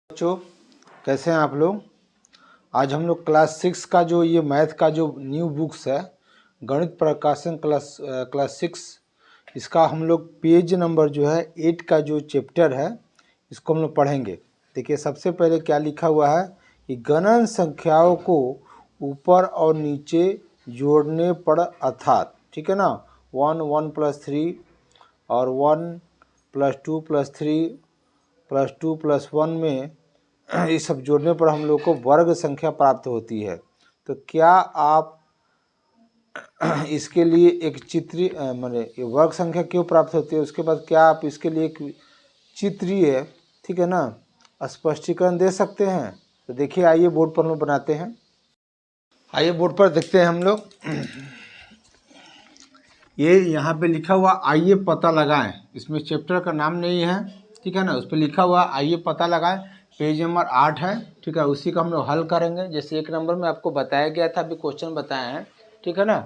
बच्चों, कैसे हैं आप लोग। आज हम लोग क्लास 6 का जो ये मैथ का जो न्यू बुक्स है, गणित प्रकाशन क्लास 6, इसका हम लोग पेज नंबर जो है 8 का जो चैप्टर है इसको हम लोग पढ़ेंगे। देखिए, सबसे पहले क्या लिखा हुआ है कि गणन संख्याओं को ऊपर और नीचे जोड़ने पर अर्थात, ठीक है ना, 1 1 + 3 और 1 + 2 + 3 + 2 + 1 में ये सब जोड़ने पर हम लोग को वर्ग संख्या प्राप्त होती है। तो क्या आप इसके लिए एक चित्रीय माने वर्ग संख्या क्यों प्राप्त होती है, उसके बाद क्या आप इसके लिए एक चित्रीय, ठीक है ना, स्पष्टीकरण दे सकते हैं। तो देखिए, आइए बोर्ड पर हम लोग बनाते हैं। आइए बोर्ड पर देखते हैं हम लोग। ये यहाँ पे लिखा हुआ आइए पता लगाएं, इसमें चैप्टर का नाम नहीं है, ठीक है ना, उस पर लिखा हुआ आइए पता लगाएं, पेज नंबर 8 है, ठीक है। उसी का हम लोग हल करेंगे। जैसे 1 नंबर में आपको बताया गया था, अभी क्वेश्चन बताए हैं, ठीक है ना,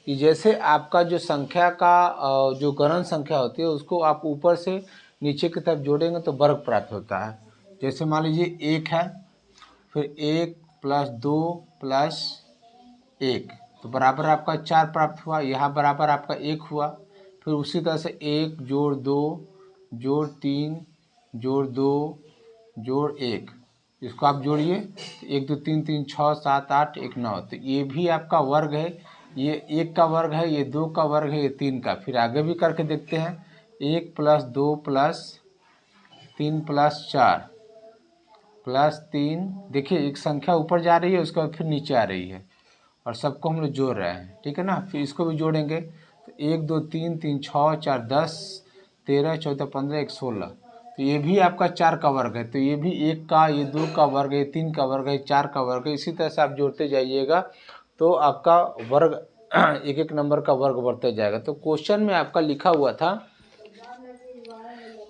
कि जैसे आपका जो संख्या का जो गणन संख्या होती है उसको आप ऊपर से नीचे की तरफ जोड़ेंगे तो वर्ग प्राप्त होता है। जैसे मान लीजिए 1 है, फिर 1 + 2 + 1 तो बराबर आपका 4 प्राप्त हुआ। यहाँ बराबर आपका 1 हुआ। फिर उसी तरह से 1 + 2 + 3 + 2 + 1, इसको आप जोड़िए, 1 2 3 3 6 7 8 1 9, तो ये भी आपका वर्ग है। ये 1 का वर्ग है, ये 2 का वर्ग है, ये 3 का। फिर आगे भी करके देखते हैं, 1 + 2 + 3 + 4 + 3, देखिए एक संख्या ऊपर जा रही है, उसके बाद फिर नीचे आ रही है और सबको हम लोग जोड़ रहे हैं, ठीक है ना। फिर इसको भी जोड़ेंगे तो 1 2 3 3 6 4 10 13 14 15 1 16, तो ये भी आपका 4 का वर्ग है। तो ये भी 1 का, ये 2 का वर्ग है, 3 का वर्ग है, 4 का वर्ग है। इसी तरह से आप जोड़ते जाइएगा तो आपका वर्ग एक एक नंबर का वर्ग बढ़ते जाएगा। तो क्वेश्चन में आपका लिखा हुआ था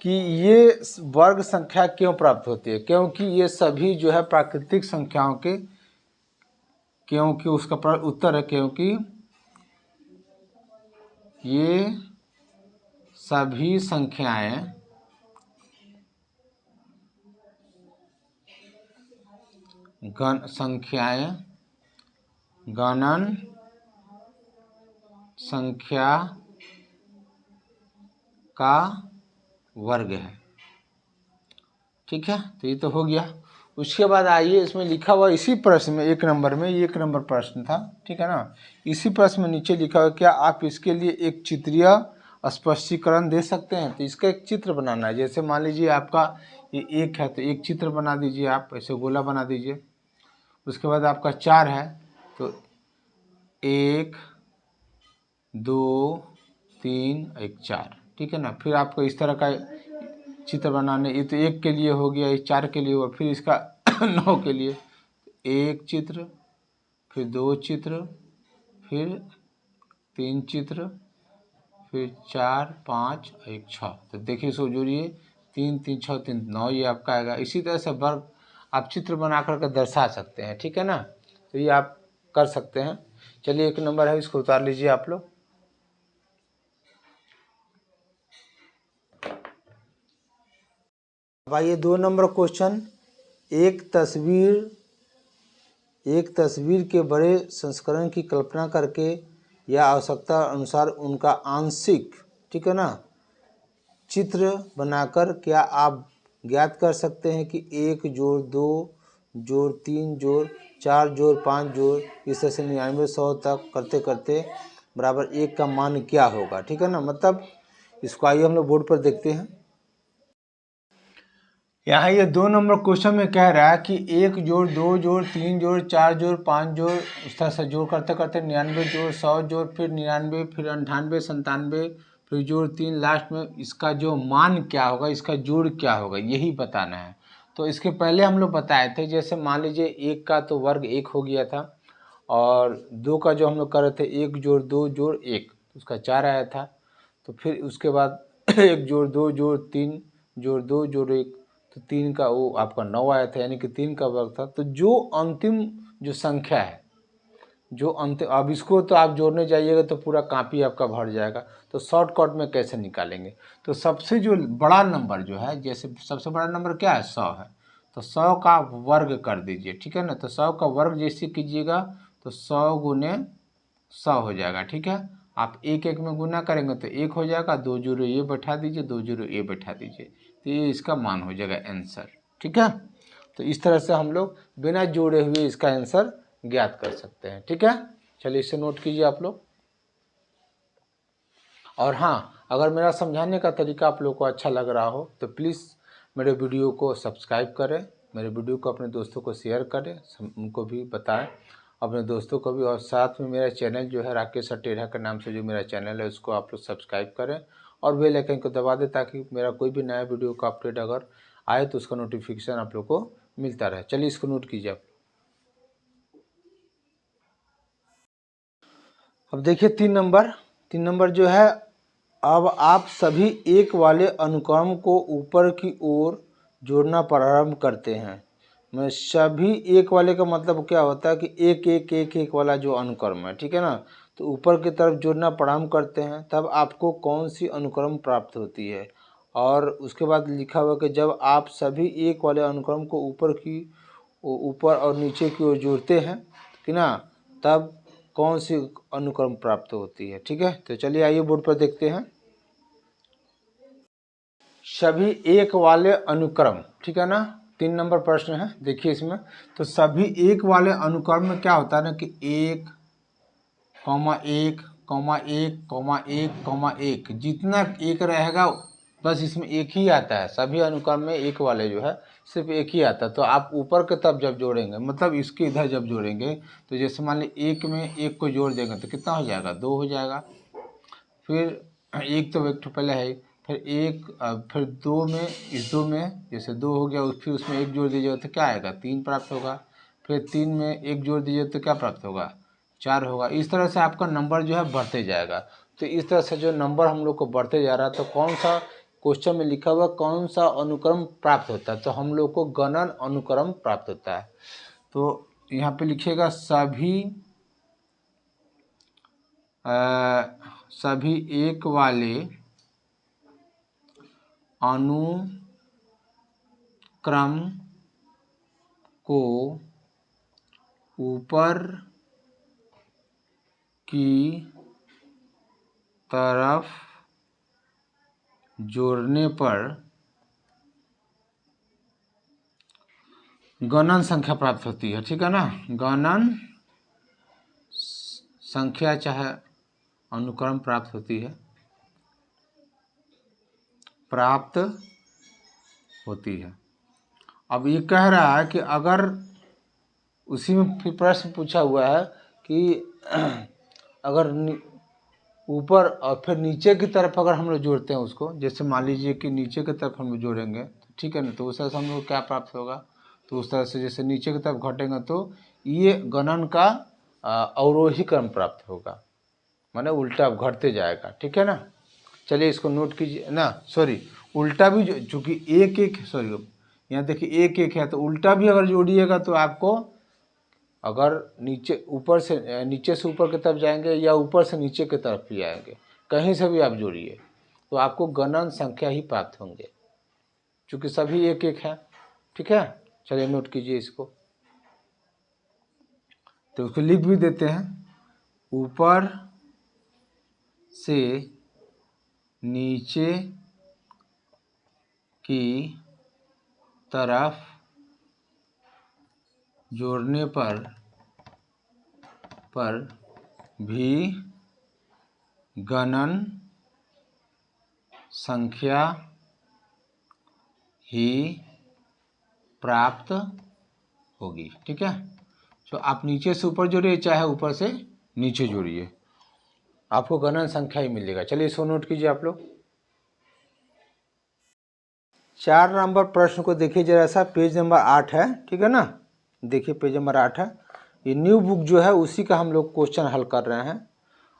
कि ये वर्ग संख्या क्यों प्राप्त होती है, क्योंकि ये सभी जो है प्राकृतिक संख्याओं के, क्योंकि उसका उत्तर है क्योंकि ये सभी संख्याएं गणन संख्या का वर्ग है, ठीक है। तो ये तो हो गया। उसके बाद आइए, इसमें लिखा हुआ इसी प्रश्न में 1 नंबर में, ये 1 नंबर प्रश्न था, ठीक है ना। इसी प्रश्न में नीचे लिखा हुआ, क्या आप इसके लिए एक चित्रीय स्पष्टीकरण दे सकते हैं। तो इसका एक चित्र बनाना है। जैसे मान लीजिए आपका ये 1 है, तो एक चित्र बना दीजिए, आप ऐसे गोला बना दीजिए। उसके बाद आपका 4 है, तो 1 2 3 1 4, ठीक है ना। फिर आपको इस तरह का चित्र बनाने, ये तो 1 के लिए हो गया, ये 4 के लिए हुआ, फिर इसका 9 के लिए 1 चित्र, फिर 2 चित्र, फिर 3 चित्र, फिर 4 5 1 6। तो देखिए इसको जोड़िए, 3 3 6 3 9, ये आपका आएगा। इसी तरह से वर्ग आप चित्र बना करके दर्शा सकते हैं, ठीक है ना। तो ये आप कर सकते हैं। चलिए 1 नंबर है, इसको उतार लीजिए आप लोग। अब आइए 2 नंबर क्वेश्चन। एक तस्वीर के बड़े संस्करण की कल्पना करके या आवश्यकता अनुसार उनका आंशिक, ठीक है ना, चित्र बनाकर क्या आप ज्ञात कर सकते हैं कि 1 + 2 + 3 + 4 + 5 इस तरह से 99 100 तक करते करते बराबर 1 का मान क्या होगा, ठीक है ना। मतलब इसको आइए हम लोग बोर्ड पर देखते हैं। यहाँ ये 2 नंबर क्वेश्चन में कह रहा है कि 1 + 2 + 3 + 4 + 5 इस तरह से जोड़ करते करते 99 100 फिर 99, फिर 98 97, फिर +3, लास्ट में इसका जो मान क्या होगा, इसका जोड़ क्या होगा, यही बताना है। तो इसके पहले हम लोग बताए थे, जैसे मान लीजिए 1 का तो वर्ग 1 हो गया था, और 2 का जो हम लोग कर रहे थे 1 + 2 + 1, उसका 4 आया था। तो फिर उसके बाद 1 + 2 + 3 + 2 + 1, तो 3 का वो आपका 9 आया था, यानी कि 3 का वर्ग था। तो जो अंतिम जो संख्या है, जो अंतिम, अब इसको तो आप जोड़ने जाइएगा तो पूरा कॉपी आपका भर जाएगा। तो शॉर्टकट में कैसे निकालेंगे, तो सबसे जो बड़ा नंबर जो है, जैसे सबसे बड़ा नंबर क्या है, 100 है। तो 100 का वर्ग कर दीजिए, ठीक है ना। तो 100 का वर्ग जैसे कीजिएगा तो 100 गुने 100 हो जाएगा, ठीक है। आप एक एक में गुना करेंगे तो 1 हो जाएगा, 2 जीरो ये बैठा दीजिए, 2 जीरो ये बैठा दीजिए, तो ये इसका मान हो जाएगा आंसर, ठीक है। तो इस तरह से हम लोग बिना जोड़े हुए इसका आंसर ज्ञात कर सकते हैं, ठीक है। चलिए इसे नोट कीजिए आप लोग। और हाँ, अगर मेरा समझाने का तरीका आप लोग को अच्छा लग रहा हो तो प्लीज़ मेरे वीडियो को सब्सक्राइब करें, मेरे वीडियो को अपने दोस्तों को शेयर करें, उनको भी बताएं अपने दोस्तों को भी। और साथ में मेरा चैनल जो है राकेश अटेरा के नाम से जो मेरा चैनल है उसको आप लोग सब्सक्राइब करें और बेल आइकन को दबा दें ताकि मेरा कोई भी नया वीडियो का अपडेट अगर आए तो उसका नोटिफिकेशन आप लोग को मिलता रहे। चलिए इसको नोट कीजिए आप। अब देखिए 3 नंबर जो है, अब आप सभी एक वाले अनुक्रम को ऊपर की ओर जोड़ना प्रारंभ करते हैं। मैं सभी एक वाले का मतलब क्या होता है कि एक एक एक एक वाला जो अनुक्रम है, ठीक है ना। तो ऊपर की तरफ जोड़ना प्रारंभ करते हैं तब आपको कौन सी अनुक्रम प्राप्त होती है। और उसके बाद लिखा हुआ कि जब आप सभी एक वाले अनुक्रम को ऊपर और नीचे की ओर जोड़ते हैं कि ना, तब कौन सी अनुक्रम प्राप्त होती है, ठीक है। तो चलिए आइए बोर्ड पर देखते हैं। सभी एक वाले अनुक्रम, ठीक है ना, 3 नंबर प्रश्न है। देखिए इसमें तो सभी एक वाले अनुक्रम में क्या होता है ना कि 1, 1, 1, 1, 1 जितना एक रहेगा बस इसमें एक ही आता है। सभी अनुक्रम में एक वाले जो है सिर्फ एक ही आता है। तो आप ऊपर के तरफ जब जोड़ेंगे मतलब इसके इधर जब जोड़ेंगे तो जैसे मान लीजिए 1 में 1 को जोड़ देंगे तो कितना हो जाएगा, 2 हो जाएगा। फिर एक तो पहले है, फिर 2 में, इस 2 में जैसे 2 हो गया, फिर उसमें 1 जोड़ दीजिएगा तो क्या आएगा, 3 प्राप्त होगा। फिर 3 में 1 जोड़ दीजिए तो क्या प्राप्त होगा, 4 होगा। इस तरह से आपका नंबर जो है बढ़ते जाएगा। तो इस तरह से जो नंबर हम लोग को बढ़ते जा रहा है तो कौन सा क्वेश्चन में लिखा हुआ कौन सा अनुक्रम प्राप्त होता है, तो हम लोग को गणन अनुक्रम प्राप्त होता है। तो यहाँ पे लिखिएगा सभी एक वाले अनुक्रम को ऊपर की तरफ जोड़ने पर गणन संख्या प्राप्त होती है, ठीक है ना। गणन संख्या चाहे अनुक्रम प्राप्त होती है, प्राप्त होती है। अब ये कह रहा है कि अगर उसी में फिर प्रश्न पूछा हुआ है कि अगर ऊपर और फिर नीचे की तरफ अगर हम लोग जोड़ते हैं उसको, जैसे मान लीजिए कि नीचे की तरफ हम लोग जोड़ेंगे तो ठीक है ना, तो उस तरह से हम लोग क्या प्राप्त होगा, तो उस तरह से जैसे नीचे की तरफ घटेंगे तो ये गणन का अवरोही क्रम प्राप्त होगा, माने उल्टा घटते जाएगा, ठीक है ना। चलिए इसको नोट कीजिए ना, सॉरी उल्टा भी चूँकि एक एक, सॉरी यहाँ देखिए एक एक है तो उल्टा भी अगर जोड़िएगा तो आपको अगर नीचे से ऊपर की तरफ जाएंगे या ऊपर से नीचे की तरफ भी आएंगे, कहीं से भी आप जोड़िए तो आपको गणन संख्या ही प्राप्त होंगे क्योंकि सभी एक एक है, ठीक है। चलिए नोट कीजिए इसको, तो उसको लिख भी देते हैं। ऊपर से नीचे की तरफ जोड़ने पर भी गणन संख्या ही प्राप्त होगी, ठीक है। तो आप नीचे से ऊपर जोड़िए चाहे ऊपर से नीचे जोड़िए, आपको गणन संख्या ही मिलेगा। चलिए इसको नोट कीजिए आप लोग। 4 नंबर प्रश्न को देखिए जरा सा, पेज नंबर 8 है, ठीक है ना। देखिए पेज नंबर 8 है, ये न्यू बुक जो है उसी का हम लोग क्वेश्चन हल कर रहे हैं।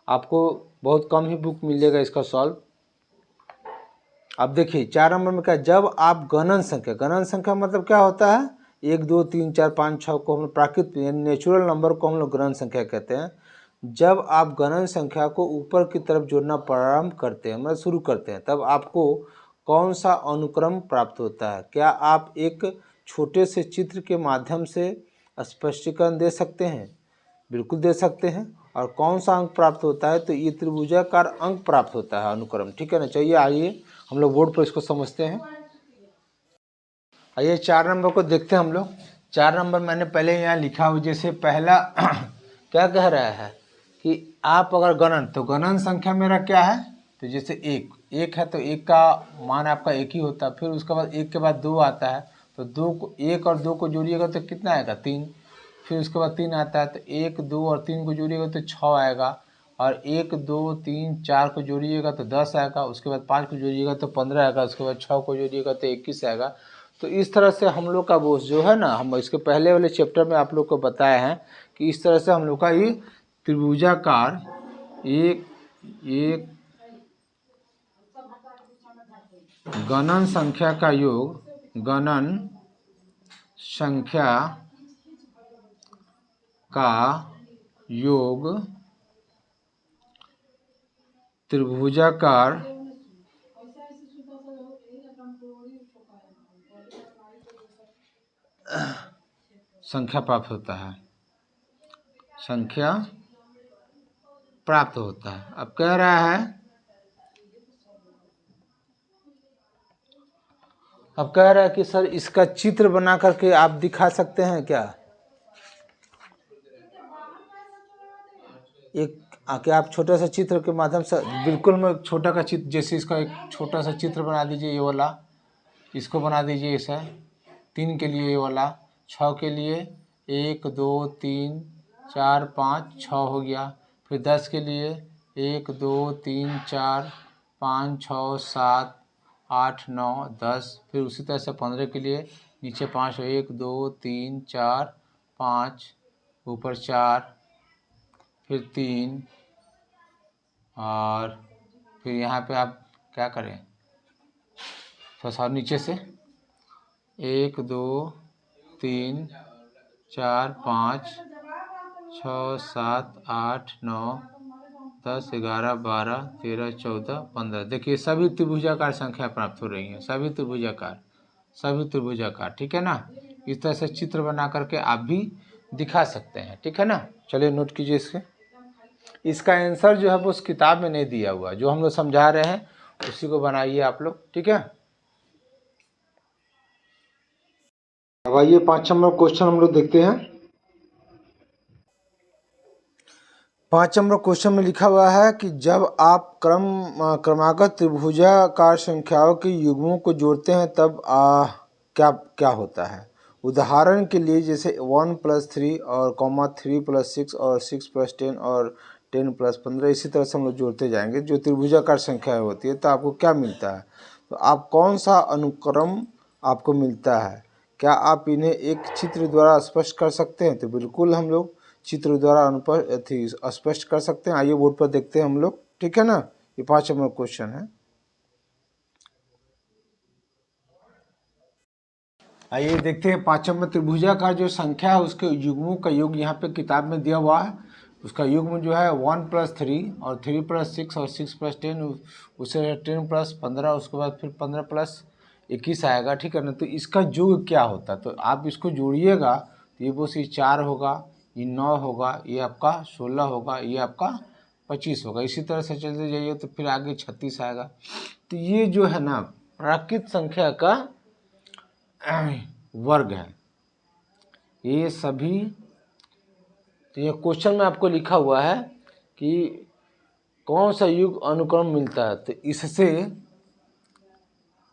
आपको बहुत कम ही बुक मिलेगा इसका सॉल्व। अब देखिए 4 नंबर में क्या, जब आप गणन संख्या मतलब क्या होता है, 1 2 3 4 5 6 को हम लोग प्राकृतिक नेचुरल नंबर को हम लोग गणन संख्या कहते हैं। जब आप गणन संख्या को ऊपर की तरफ जोड़ना प्रारंभ करते हैं मतलब शुरू करते हैं तब आपको कौन सा अनुक्रम प्राप्त होता है। क्या आप एक छोटे से चित्र के माध्यम से स्पष्टीकरण दे सकते हैं? बिल्कुल दे सकते हैं। और कौन सा अंक प्राप्त होता है? तो ये त्रिभुजाकार अंक प्राप्त होता है, अनुक्रम। ठीक है ना। चलिए आइए हम लोग बोर्ड पर इसको समझते हैं। आइए 4 नंबर को देखते हैं हम लोग। 4 नंबर मैंने पहले यहाँ लिखा हुआ, जैसे पहला क्या कह रहा है कि आप अगर गणन, तो गणन संख्या मेरा क्या है? तो जैसे एक है तो एक का मान आपका एक ही होता है। फिर उसके बाद एक के बाद 2 आता है, तो 2 को, 1 और 2 को जोड़िएगा तो कितना आएगा? 3। फिर उसके बाद 3 आता है, तो 1, 2 और 3 को जोड़िएगा तो 6 आएगा। और 1, 2, 3, 4 को जोड़िएगा तो 10 आएगा। उसके बाद 5 को जोड़िएगा तो 15 आएगा। उसके बाद 6 को जोड़िएगा तो 21 आएगा। तो इस तरह से हम लोग का बोझ जो है ना, हम इसके पहले वाले चैप्टर में आप लोग को बताए हैं कि इस तरह से हम लोग का ये त्रिभुजाकार एक गणन संख्या का योग, गणन संख्या का योग त्रिभुजाकार संख्या प्राप्त होता है, संख्या प्राप्त होता है। अब कह रहा है, कि सर इसका चित्र बना करके आप दिखा सकते हैं क्या? क्या आप छोटा सा चित्र के माध्यम से, बिल्कुल मैं छोटा का चित्र, जैसे इसका एक छोटा सा चित्र बना दीजिए, ये वाला, इसको बना दीजिए ऐसा। 3 के लिए ये वाला, 6 के लिए 1, 2, 3, 4, 5, 6 हो गया। फिर 10 के लिए 1, 2, 3, 4, 5, 6, 7, 8, 9, 10। फिर उसी तरह से 15 के लिए नीचे 5, 1, 2, 3, 4, 5, ऊपर 4, फिर 3, और फिर यहाँ पे आप क्या करें, थोड़ा सा नीचे से 1, 2, 3, 4, 5, 6, 7, 8, 9, 10, 11, 12, 13, 14, 15। देखिए सभी त्रिभुजाकार संख्या प्राप्त हो रही है, सभी त्रिभुजाकार। ठीक है ना। इस तरह से चित्र बना करके आप भी दिखा सकते हैं। ठीक है ना। चलिए नोट कीजिए इसका आंसर जो है वो उस किताब में नहीं दिया हुआ, जो हम लोग समझा रहे हैं उसी को बनाइए आप लोग। ठीक है। अब आइए 5 नंबर क्वेश्चन हम लोग देखते हैं। 5 नंबर क्वेश्चन में लिखा हुआ है कि जब आप क्रमागत त्रिभुजाकार संख्याओं के युग्मों को जोड़ते हैं तब क्या क्या होता है? उदाहरण के लिए जैसे 1 + 3 और 3 + 6 और 6 + 10 और 10 + 15, इसी तरह से हम लोग जोड़ते जाएंगे जो त्रिभुजाकार संख्या होती है, तो आपको क्या मिलता है? तो आप कौन सा अनुक्रम आपको मिलता है? क्या आप इन्हें एक चित्र द्वारा स्पष्ट कर सकते हैं? तो बिल्कुल हम लोग चित्र द्वारा स्पष्ट कर सकते हैं। आइए बोर्ड पर देखते हैं हम लोग। ठीक है ना। ये 5 नंबर क्वेश्चन है। आइए देखते हैं 5 नंबर त्रिभुजाकार जो संख्या है उसके युग्मों का योग यहाँ पे किताब में दिया हुआ है। उसका युग्म जो है 1 + 3 और 3 + 6 और 6 + 10, उससे 10 + 15, उसके बाद फिर 15 + 21 आएगा। ठीक है ना। तो इसका योग क्या होता है? तो आप इसको जोड़िएगा तो ये बोस 4 होगा, ये 9 होगा, ये आपका 16 होगा, ये आपका 25 होगा। इसी तरह से चलते जाइए तो फिर आगे 36 आएगा। तो ये जो है ना प्राकृत संख्या का वर्ग है ये सभी। तो ये क्वेश्चन में आपको लिखा हुआ है कि कौन सा युग अनुक्रम मिलता है? तो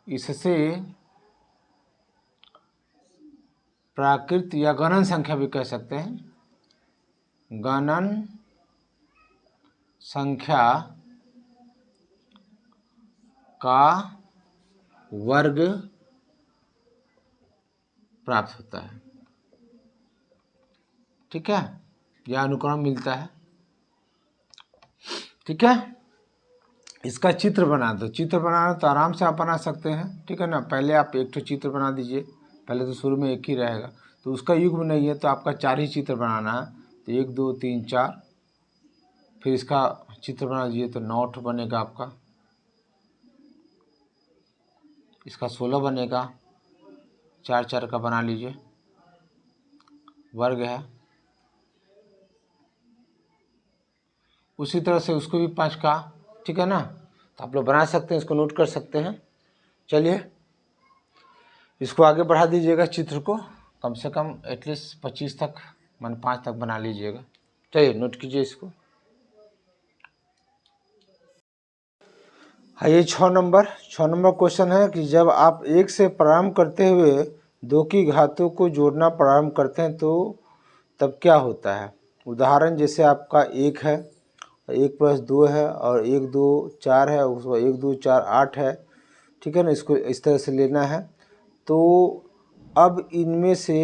इससे प्राकृत या गणन संख्या भी कह सकते हैं, गणन संख्या का वर्ग प्राप्त होता है। ठीक है। यह अनुक्रम मिलता है। ठीक है। इसका चित्र बना दो। चित्र बनाना तो आराम से आप बना सकते हैं। ठीक है ना। पहले आप एक तो चित्र बना दीजिए। पहले तो शुरू में एक ही रहेगा, तो उसका युग्म नहीं है तो आपका 4 ही चित्र बनाना है। तो 1, 2, 3, 4, फिर इसका चित्र बना दीजिए तो 9 बनेगा आपका, इसका 16 बनेगा, 4 4 का बना लीजिए, वर्ग है। उसी तरह से उसको भी 5 का, ठीक है ना। तो आप लोग बना सकते हैं, इसको नोट कर सकते हैं। चलिए इसको आगे बढ़ा दीजिएगा, चित्र को कम से कम एटलीस्ट 25 तक, मान 5 तक बना लीजिएगा। चलिए नोट कीजिए इसको। हाँ, ये 6 नंबर क्वेश्चन है कि जब आप 1 से प्रारंभ करते हुए 2 की घातों को जोड़ना प्रारंभ करते हैं तो तब क्या होता है। उदाहरण जैसे आपका 1 है, 1 + 2 है, और 1 2 4 है, उसके बाद 1 2 4 8 है, ठीक है ना। इसको इस तरह से लेना है। तो अब इनमें से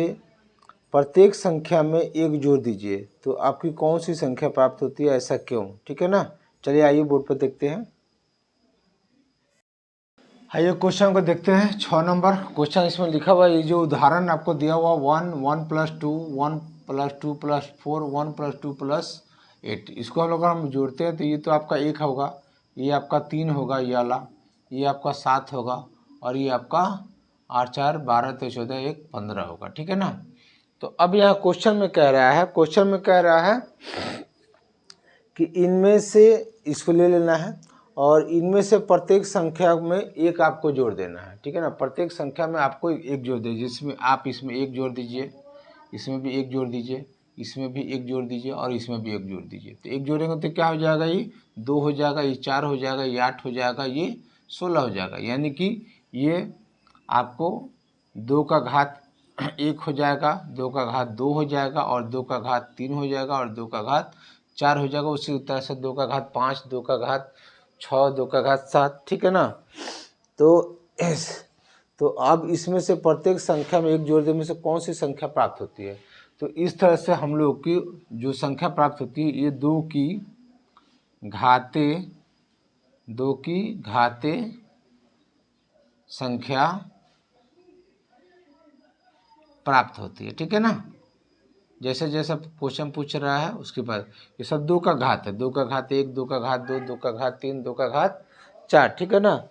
प्रत्येक संख्या में 1 जोड़ दीजिए, तो आपकी कौन सी संख्या प्राप्त होती है, ऐसा क्यों, ठीक है ना। चलिए आइए बोर्ड पर देखते हैं। आइए क्वेश्चन को देखते हैं। 6 नंबर क्वेश्चन इसमें लिखा हुआ है, ये जो उदाहरण आपको दिया हुआ 1 1 + 2 1 + 2 + 4 1 + 2 + 8, इसको हम लोग हम जोड़ते हैं तो ये तो आपका 1 होगा, ये आपका 3 होगा, ये वाला, ये आपका 7 होगा, और ये आपका 8 4 12 13 14 1 15 होगा, ठीक है ना। तो अब यहाँ क्वेश्चन में कह रहा है कि इनमें से इसको ले लेना है और इनमें से प्रत्येक संख्या में 1 आपको जोड़ देना है, ठीक है ना। प्रत्येक संख्या में आपको 1 जोड़ दीजिए, जिसमें आप इसमें 1 जोड़ दीजिए, इसमें भी 1 जोड़ दीजिए, इसमें भी 1 जोड़ दीजिए, और इसमें भी 1 जोड़ दीजिए। तो 1 जोड़ेंगे तो क्या हो जाएगा, ये 2 हो जाएगा, ये 4 हो जाएगा, ये 8 हो जाएगा, ये 16 हो जाएगा। यानी कि ये आपको 2 का घात 1 हो जाएगा, 2 का घात 2 हो जाएगा, और 2 का घात 3 हो जाएगा, और 2 का घात 4 हो जाएगा। उसी तरह से 2 का घात 5, 2 का घात 6, 2 का घात 7, ठीक है ना। तो अब इसमें से प्रत्येक संख्या में 1 जोड़ देने में से कौन सी संख्या प्राप्त होती है। तो इस तरह से हम लोग की जो संख्या प्राप्त होती है, ये 2 की घाते संख्या प्राप्त होती है, ठीक है ना। जैसे जैसा क्वेश्चन पूछ रहा है उसके बाद ये सब 2 का घात है, 2 का घात 1, 2 का घात 2, 2 का घात 3, 2 का घात 4, ठीक है ना।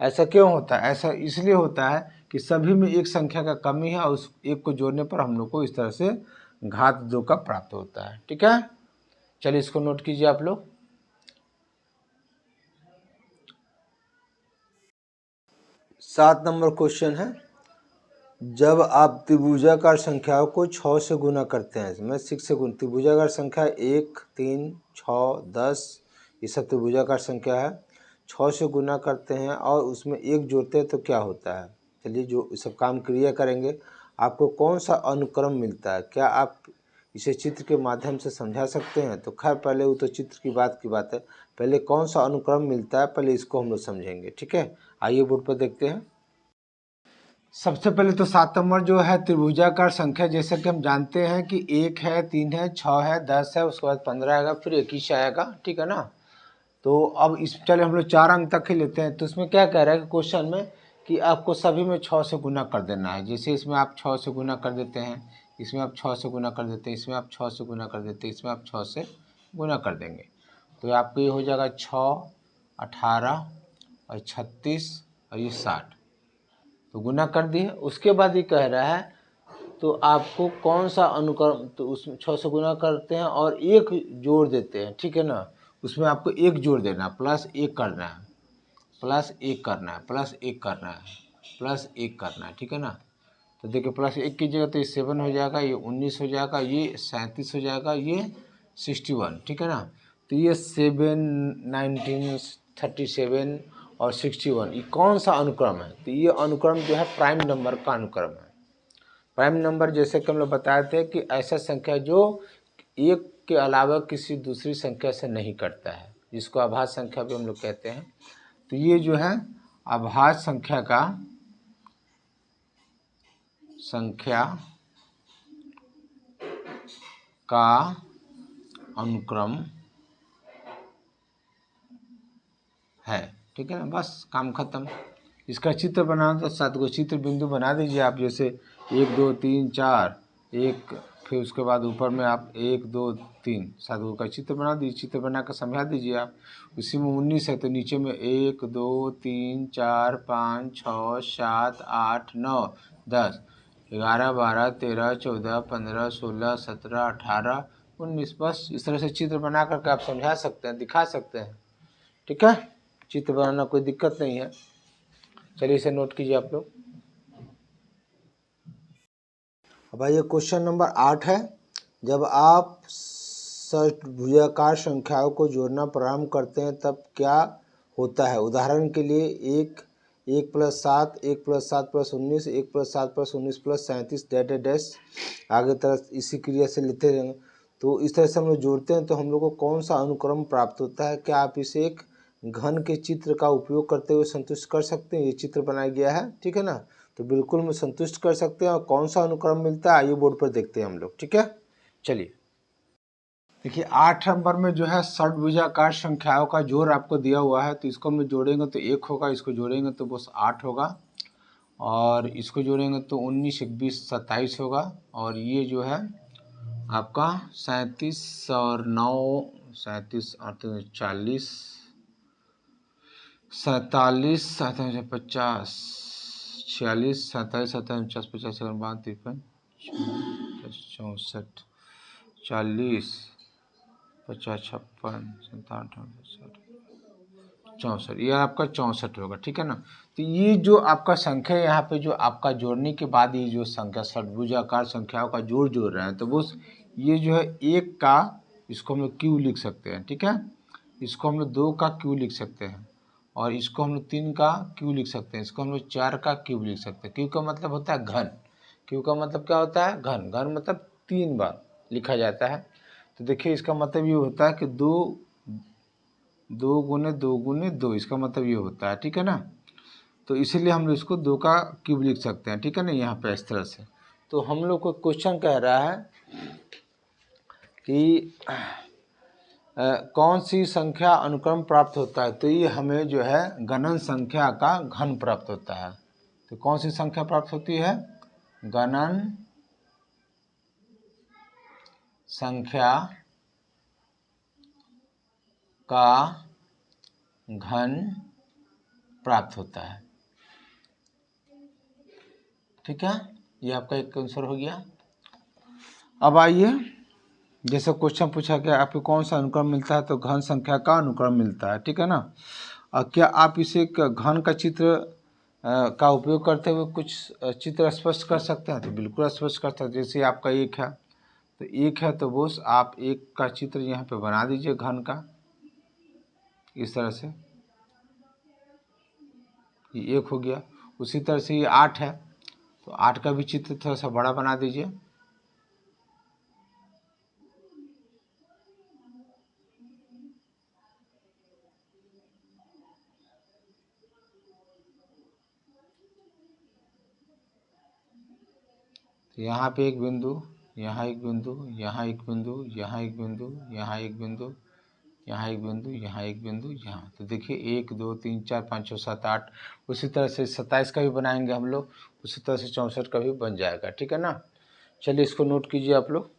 ऐसा क्यों होता है, ऐसा इसलिए होता है कि सभी में एक संख्या का कमी है, और उस एक को जोड़ने पर हम लोग को इस तरह से घात 2 का प्राप्त होता है, ठीक है। चलिए इसको नोट कीजिए आप लोग। 7 नंबर क्वेश्चन है, जब आप त्रिभुजाकार संख्याओं को 6 से गुना करते हैं, मैं 6 से गुना, त्रिभुजाकार संख्या 1 3 6 10, ये सब त्रिभुजाकार संख्या है, 6 से गुना करते हैं और उसमें 1 जोड़ते हैं तो क्या होता है। चलिए जो सब काम क्रिया करेंगे, आपको कौन सा अनुक्रम मिलता है, क्या आप इसे चित्र के माध्यम से समझा सकते हैं। तो खैर पहले वो तो चित्र की बात है, पहले कौन सा अनुक्रम मिलता है, पहले इसको हम लोग समझेंगे, ठीक है। आइए बोर्ड पर देखते हैं। सबसे पहले तो 7 नंबर जो है त्रिभुजाकार संख्या, जैसे कि हम जानते हैं कि 1 है, 3 है, 6 है, 10 है, उसके बाद 15 आएगा, फिर 21 आएगा, ठीक है ना। तो अब इस चले हम लोग 4 अंक तक ही लेते हैं। तो इसमें क्या कह रहा है कि क्वेश्चन में कि आपको सभी में 6 से गुना कर देना है। जैसे इसमें आप 6 से गुना कर देते हैं, इसमें आप 6 से गुना कर देते हैं, इसमें आप 6 से गुना कर देते हैं, इसमें आप 6 से गुना कर देंगे, तो आपको ये हो जाएगा 6 18 और 36 और ये 60, तो गुना कर दिए। उसके बाद ये कह रहा है तो आपको कौन सा अनुक्रम, तो उसमें 6 से गुना करते हैं और 1 जोड़ देते हैं, ठीक है ना। उसमें आपको 1 जोड़ देना, +1 करना है, +1 करना है, +1 करना है, +1 करना है, ठीक है ना। तो देखिए +1 कीजिएगा तो ये 7 हो जाएगा, ये 19 हो जाएगा, ये 37 हो जाएगा, ये 61, ठीक है ना। तो ये 7 19 37 और 61, ये कौन सा अनुक्रम है। तो ये अनुक्रम जो है प्राइम नंबर का अनुक्रम है। प्राइम नंबर जैसे कि हम लोग बताए थे कि ऐसा संख्या जो 1 के अलावा किसी दूसरी संख्या से नहीं करता है, जिसको अभाज्य संख्या भी हम लोग कहते हैं। तो ये जो है अभाज्य संख्या का अनुक्रम है, ठीक है ना। बस काम खत्म। इसका चित्र बनाना तो 7 को चित्र बिंदु बना दीजिए आप, जैसे 1 2 3 4 1, फिर उसके बाद ऊपर में आप 1 2 3 7 का चित्र बना दीजिए। चित्र बना कर समझा दीजिए आप। उसी में 19 है तो नीचे में 1 2 3 4 5 6 7 8 9 10, 11, 12, 13, 14, 15, 16, 17, 18, 19। बस इस तरह से चित्र बना करके आप समझा सकते हैं, दिखा सकते हैं। ठीक है, चित्र बनाना कोई दिक्कत नहीं है। चलिए इसे नोट कीजिए आप लोग। अब आइए क्वेश्चन नंबर 8 है। जब आप षट्भुजाकार संख्याओं को जोड़ना प्रारंभ करते हैं तब क्या होता है? उदाहरण के लिए 1 + 7, 1 + 7 + 19, 1 + 7 + 19 + 37 डैश डैश आगे तरह इसी क्रिया से लेते रहेंगे। तो इस तरह से हम लोग जोड़ते हैं तो हम लोग को कौन सा अनुक्रम प्राप्त होता है? क्या आप इसे एक घन के चित्र का उपयोग करते हुए संतुष्ट कर सकते हैं? ये चित्र बनाया गया है, ठीक है ना। तो बिल्कुल हम संतुष्ट कर सकते हैं। और कौन सा अनुक्रम मिलता है आइए बोर्ड पर देखते हैं हम लोग। ठीक है, चलिए देखिए 8 नंबर में जो है षट्भुजाकार संख्याओं का जोड़ आपको दिया हुआ है। तो इसको हम जोड़ेंगे तो 1 होगा, इसको जोड़ेंगे तो बस 8 होगा, और इसको जोड़ेंगे तो 19, 21, 27 होगा। और ये जो है आपका 37 और 9, 37 और 40, 47, 57, 50, 46, 27, 27, 50, 52, 53, 64, 40, 50, 56, 57, 64, ये आपका 64 होगा। ठीक है ना। तो ये जो आपका संख्या यहाँ पे जो आपका जोड़ने के बाद ये जो संख्या षट्भुजाकार संख्याओं का जोड़ जोड़ रहे हैं तो वो ये जो है 1 का इसको हम लोग क्यू लिख सकते हैं। ठीक है, इसको हम लोग 2 का क्यू लिख सकते हैं, और इसको हम लोग 3 का क्यू लिख सकते हैं, इसको हम लोग 4 का क्यू लिख सकते हैं। क्यू का मतलब होता है घन। क्यू का मतलब क्या होता है? घन। घन मतलब 3 बार लिखा जाता है। तो देखिए इसका मतलब ये होता है कि 2 गुने 2 गुने 2, इसका मतलब ये होता है। ठीक है ना। तो इसीलिए हम लोग इसको 2 का क्यूब लिख सकते हैं। ठीक है ना, यहाँ पे इस तरह से। तो हम लोग को क्वेश्चन कह रहा है कि कौन सी संख्या अनुक्रम प्राप्त होता है? तो ये हमें जो है गणन संख्या का घन प्राप्त होता है। तो कौन सी संख्या प्राप्त होती है? गणन संख्या का घन प्राप्त होता है। ठीक है, ये आपका एक आंसर हो गया। अब आइए, जैसे क्वेश्चन पूछा गया आपको कौन सा अनुक्रम मिलता है, तो घन संख्या का अनुक्रम मिलता है। ठीक है ना। और क्या आप इसे एक घन का चित्र का उपयोग करते हुए कुछ चित्र स्पष्ट कर सकते हैं? तो बिल्कुल स्पष्ट कर सकते हैं। जैसे आपका 1 है, तो 1 है तो बस आप 1 का चित्र यहाँ पे बना दीजिए घन का, इस तरह से। ये 1 हो गया। उसी तरह से ये 8 है, तो 8 का भी चित्र थोड़ा सा बड़ा बना दीजिए। यहाँ पे एक बिंदु, यहाँ एक बिंदु, यहाँ एक बिंदु, यहाँ एक बिंदु, यहाँ एक बिंदु, यहाँ एक बिंदु, यहाँ एक बिंदु, यहाँ। तो देखिए 1, 2, 3, 4, 5, 6, 7, 8। उसी तरह से 27 का भी बनाएंगे हम लोग, उसी तरह से 64 का भी बन जाएगा। ठीक है ना। चलिए इसको नोट कीजिए आप लोग।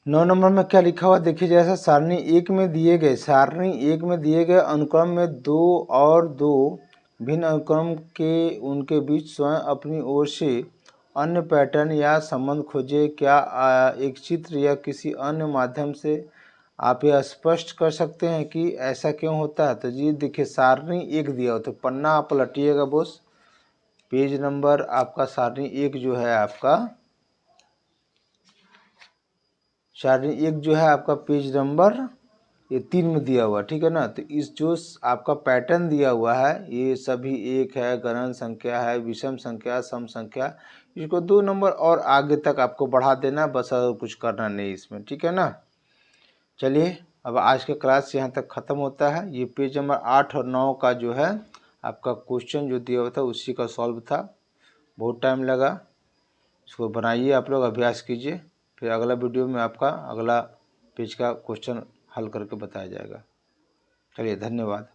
9 नंबर में क्या लिखा हुआ देखिए। जैसा सारणी एक में दिए गए अनुक्रम में 2 और 2 भिन्न अनुक्रम के उनके बीच स्वयं अपनी ओर से अन्य पैटर्न या संबंध खोजे। क्या एक चित्र या किसी अन्य माध्यम से आप यह स्पष्ट कर सकते हैं कि ऐसा क्यों होता है? तो जी देखिए सारणी 1 दिया हो तो पन्ना आप पलटिएगा बॉस, पेज नंबर आपका सारणी 1 जो है आपका, सारणी 1 जो है आपका पेज नंबर ये 3 में दिया हुआ। ठीक है ना। तो इस जो आपका पैटर्न दिया हुआ है ये सभी 1 है, गणन संख्या है, विषम संख्या, सम संख्या, इसको 2 नंबर और आगे तक आपको बढ़ा देना, बस और कुछ करना नहीं इसमें। ठीक है ना। चलिए अब आज का क्लास यहाँ तक ख़त्म होता है। ये पेज नंबर 8 और 9 का जो है आपका क्वेश्चन जो दिया हुआ था उसी का सॉल्व था। बहुत टाइम लगा, इसको बनाइए आप लोग, अभ्यास कीजिए। फिर अगला वीडियो में आपका अगला पेज का क्वेश्चन हल करके बताया जाएगा। चलिए धन्यवाद।